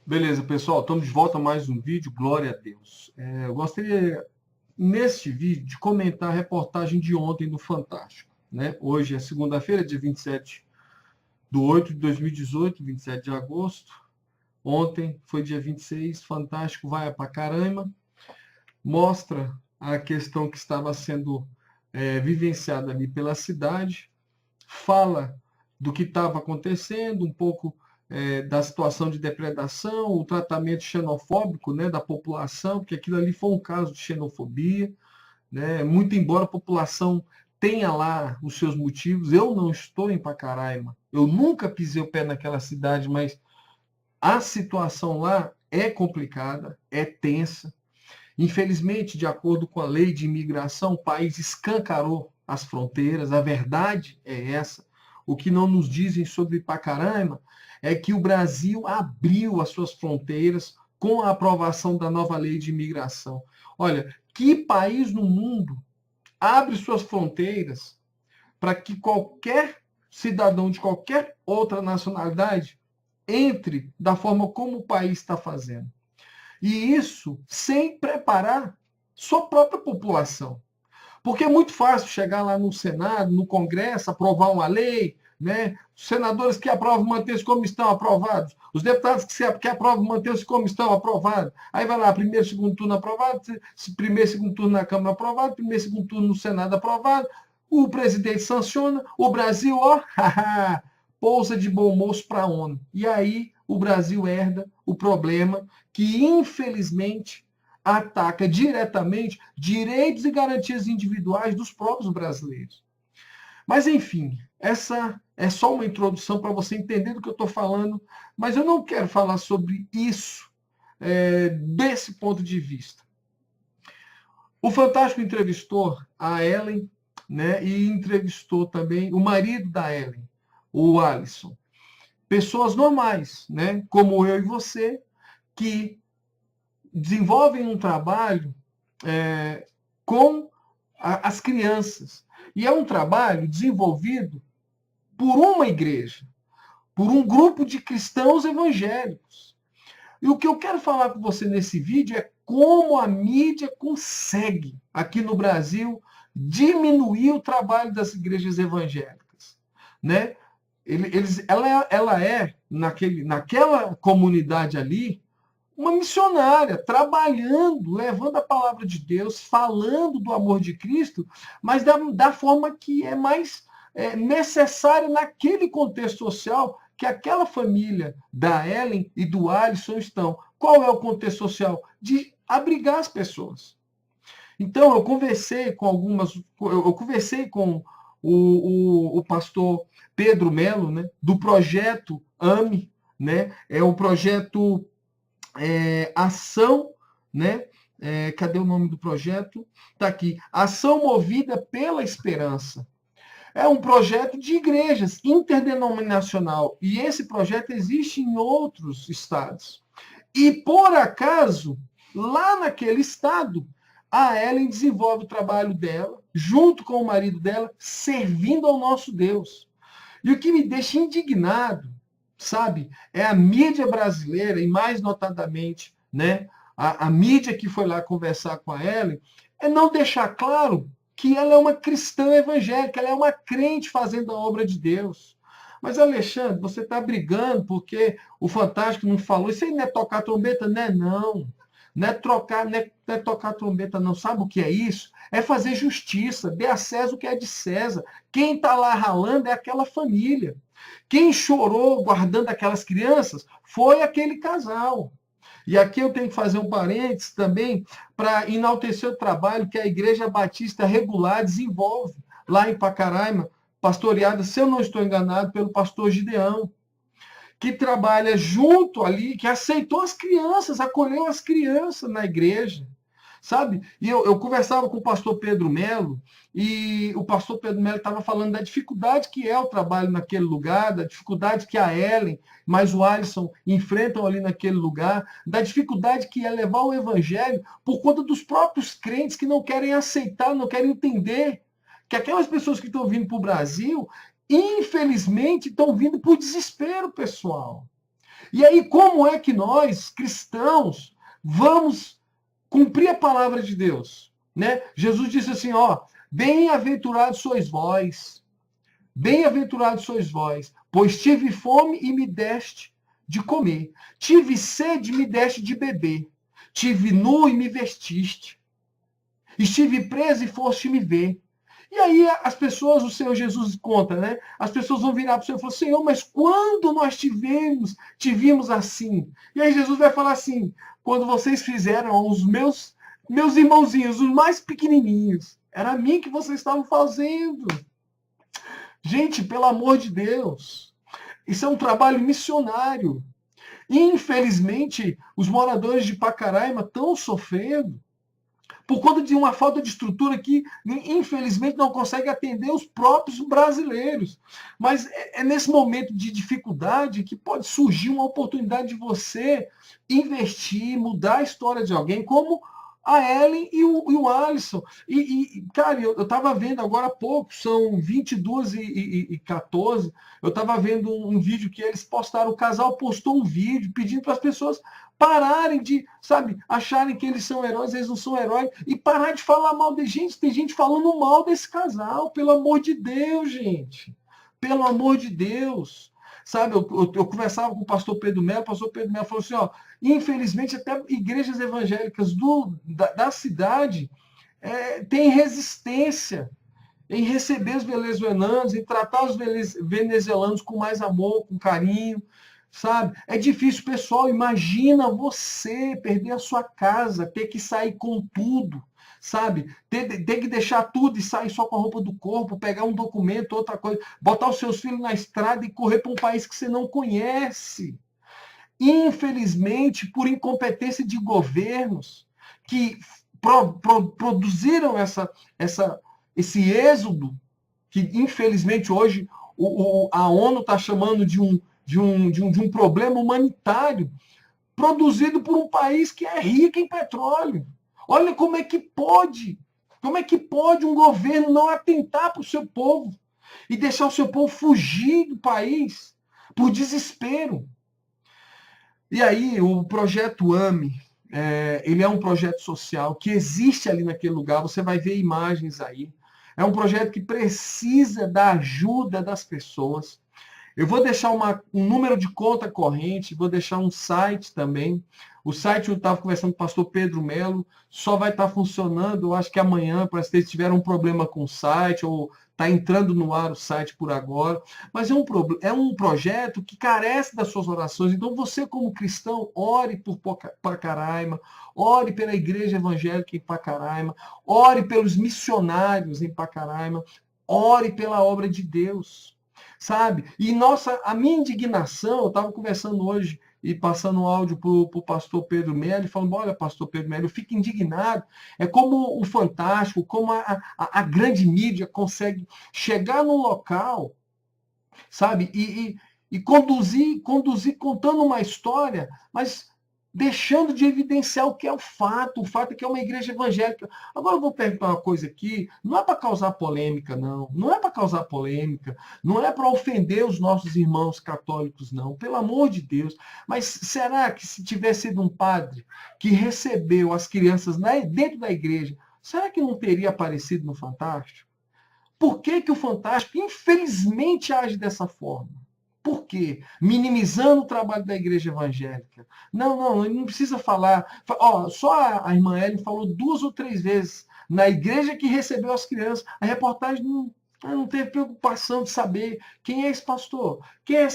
Beleza, pessoal, estamos de volta a mais um vídeo, glória a Deus. Eu gostaria, neste vídeo, de comentar a reportagem de ontem do Fantástico. Né? Hoje é segunda-feira, dia 27/8 de 2018, 27 de agosto. Ontem foi dia 26, Fantástico vai a Pacaraima, mostra a questão que estava sendo vivenciada ali pela cidade, fala do que estava acontecendo, um pouco da situação de depredação, o tratamento xenofóbico, né, da população, porque aquilo ali foi um caso de xenofobia, né, muito embora a população tenha lá os seus motivos. Eu não estou em Pacaraima, eu nunca pisei o pé naquela cidade, mas a situação lá é complicada, é tensa. Infelizmente, de acordo com a lei de imigração, o país escancarou as fronteiras. A verdade é essa. O que não nos dizem sobre Pacaraima é que o Brasil abriu as suas fronteiras com a aprovação da nova lei de imigração. Olha, que país no mundo abre suas fronteiras para que qualquer cidadão de qualquer outra nacionalidade entre da forma como o país está fazendo? E isso sem preparar sua própria população. Porque é muito fácil chegar lá no Senado, no Congresso, aprovar uma lei, né? Os senadores que aprovam manter-se como estão aprovados. Os deputados que aprovam manter-se como estão aprovados. Aí vai lá, primeiro, segundo turno aprovado, primeiro, segundo turno na Câmara aprovado, primeiro, segundo turno no Senado aprovado. O presidente sanciona, o Brasil, ó, pousa de bom moço para a ONU. E aí o Brasil herda o problema que, infelizmente, ataca diretamente direitos e garantias individuais dos próprios brasileiros. Mas, enfim, essa é só uma introdução para você entender do que eu estou falando, mas eu não quero falar sobre isso desse ponto de vista. O Fantástico entrevistou a Ellen, né, e entrevistou também o marido da Ellen, o Alisson. Pessoas normais, né, como eu e você, que desenvolvem um trabalho com as crianças. E é um trabalho desenvolvido por uma igreja, por um grupo de cristãos evangélicos. E o que eu quero falar com você nesse vídeo é como a mídia consegue, aqui no Brasil, diminuir o trabalho das igrejas evangélicas. Né? Ela é, naquela comunidade ali, uma missionária, trabalhando, levando a palavra de Deus, falando do amor de Cristo, mas da forma que é mais necessária naquele contexto social que aquela família da Ellen e do Alisson estão. Qual é o contexto social? De abrigar as pessoas. Então, eu conversei com o pastor Pedro Melo, né, do projeto AME, né, é o projeto Ação, né? Cadê o nome do projeto? Está aqui. Ação Movida pela Esperança. É um projeto de igrejas interdenominacional. E esse projeto existe em outros estados. E, por acaso, lá naquele estado, a Ellen desenvolve o trabalho dela, junto com o marido dela, servindo ao nosso Deus. E o que me deixa indignado, sabe, é a mídia brasileira, e mais notadamente, né, a mídia que foi lá conversar com a Ellen, é não deixar claro que ela é uma cristã evangélica, ela é uma crente fazendo a obra de Deus. Mas, Alexandre, você está brigando porque o Fantástico não falou. Isso aí não é tocar trombeta? Não é, não. Não é tocar trombeta, não. Sabe o que é isso? É fazer justiça. Dê a César o que é de César. Quem está lá ralando é aquela família. Quem chorou guardando aquelas crianças foi aquele casal. E aqui eu tenho que fazer um parênteses também para enaltecer o trabalho que a Igreja Batista Regular desenvolve lá em Pacaraima, pastoreada, se eu não estou enganado, pelo pastor Gideão, que trabalha junto ali, que aceitou as crianças, acolheu as crianças na igreja, sabe? E eu conversava com o pastor Pedro Melo, e o pastor Pedro Melo estava falando da dificuldade que é o trabalho naquele lugar, da dificuldade que a Ellen, mas o Alisson enfrentam ali naquele lugar, da dificuldade que é levar o evangelho por conta dos próprios crentes que não querem aceitar, não querem entender que aquelas pessoas que estão vindo para o Brasil, infelizmente, estão vindo por desespero pessoal. E aí, como é que nós, cristãos, vamos cumprir a palavra de Deus? Né? Jesus disse assim, ó, bem-aventurados sois vós, bem-aventurados sois vós, pois tive fome e me deste de comer, tive sede e me deste de beber, tive nu e me vestiste, estive preso e foste me ver. E aí as pessoas, o Senhor Jesus conta, né? As pessoas vão virar para o Senhor e falar, Senhor, mas quando nós te vimos assim? E aí Jesus vai falar assim, quando vocês fizeram os meus irmãozinhos, os mais pequenininhos, era a mim que vocês estavam fazendo. Gente, pelo amor de Deus, isso é um trabalho missionário. Infelizmente, os moradores de Pacaraima estão sofrendo por conta de uma falta de estrutura que, infelizmente, não consegue atender os próprios brasileiros. Mas é nesse momento de dificuldade que pode surgir uma oportunidade de você investir, mudar a história de alguém, como a Ellen e o Alisson. Cara, eu estava vendo agora há pouco, são 22h14, eu estava vendo um vídeo que eles postaram, o casal postou um vídeo pedindo para as pessoas pararem de, sabe, acharem que eles são heróis, eles não são heróis, e parar de falar mal de gente. Tem gente falando mal desse casal, pelo amor de Deus, gente. Pelo amor de Deus. Sabe, eu conversava com o pastor Pedro Melo, o pastor Pedro Melo falou assim, ó, infelizmente até igrejas evangélicas da cidade têm resistência em receber os venezuelanos, em tratar os venezuelanos com mais amor, com carinho, sabe? É difícil, pessoal. Imagina você perder a sua casa, ter que sair com tudo, sabe? Ter que deixar tudo e sair só com a roupa do corpo, pegar um documento, outra coisa, botar os seus filhos na estrada e correr para um país que você não conhece. Infelizmente, por incompetência de governos que produziram esse êxodo, que infelizmente hoje a ONU está chamando de um problema humanitário, produzido por um país que é rico em petróleo. Olha como é que pode um governo não atentar para o seu povo e deixar o seu povo fugir do país por desespero. E aí, o projeto AME, ele é um projeto social que existe ali naquele lugar, você vai ver imagens aí. É um projeto que precisa da ajuda das pessoas. Eu vou deixar um número de conta corrente, vou deixar um site também. O site, eu estava conversando com o pastor Pedro Melo, só vai estar funcionando, eu acho que amanhã, parece que eles tiveram um problema com o site, ou está entrando no ar o site por agora. Mas é um projeto que carece das suas orações. Então, você, como cristão, ore por Pacaraima, ore pela igreja evangélica em Pacaraima, ore pelos missionários em Pacaraima, ore pela obra de Deus. Sabe? E a minha indignação, eu estava conversando hoje e passando um áudio para o pastor Pedro Melo, falando, olha, pastor Pedro Melo, eu fico indignado. É como o Fantástico, como a grande mídia consegue chegar num local, sabe? E conduzir contando uma história, mas deixando de evidenciar o que é o fato. O fato é que é uma igreja evangélica. Agora eu vou perguntar uma coisa aqui, não é para causar polêmica, não. Não é para causar polêmica, não é para ofender os nossos irmãos católicos, não. Pelo amor de Deus. Mas será que se tivesse sido um padre que recebeu as crianças dentro da igreja, será que não teria aparecido no Fantástico? Por que o Fantástico, infelizmente, age dessa forma? Por quê? Minimizando o trabalho da igreja evangélica. Não, ele não precisa falar. Só a irmã Ellen falou 2 ou 3 vezes na igreja que recebeu as crianças. A reportagem não teve preocupação de saber quem é esse pastor, quem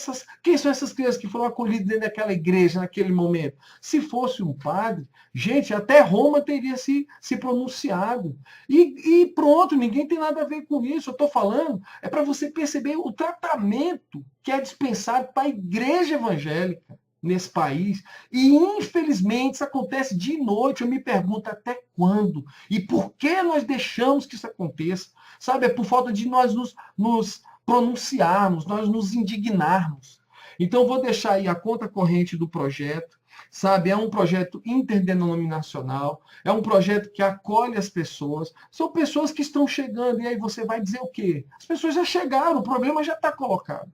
são essas crianças que foram acolhidas dentro daquela igreja naquele momento. Se fosse um padre, gente, até Roma teria se pronunciado. E pronto, ninguém tem nada a ver com isso. Eu estou falando, é para você perceber o tratamento que é dispensado para a igreja evangélica nesse país. E, infelizmente, isso acontece de noite. Eu me pergunto até quando? E por que nós deixamos que isso aconteça? Sabe, é por falta de nós nos pronunciarmos, nós nos indignarmos. Então, vou deixar aí a conta corrente do projeto. Sabe, é um projeto interdenominacional, é um projeto que acolhe as pessoas, são pessoas que estão chegando, e aí você vai dizer o quê? As pessoas já chegaram, o problema já está colocado.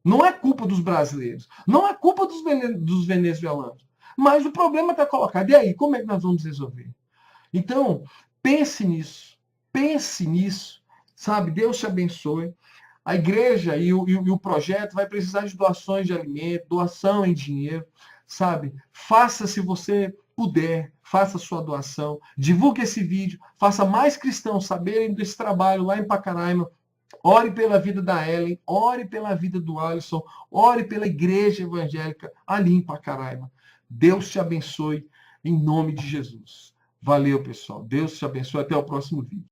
Não é culpa dos brasileiros. Não é culpa dos venezuelanos. Mas o problema está colocado. E aí, como é que nós vamos resolver? Então, pense nisso. Pense nisso. Sabe? Deus te abençoe. A igreja e o projeto vai precisar de doações de alimento, doação em dinheiro, sabe? Faça, se você puder, faça sua doação, divulgue esse vídeo, faça mais cristãos saberem desse trabalho lá em Pacaraima. Ore pela vida da Ellen, ore pela vida do Alisson, ore pela igreja evangélica ali em Pacaraima. Deus te abençoe em nome de Jesus. Valeu, pessoal. Deus te abençoe. Até o próximo vídeo.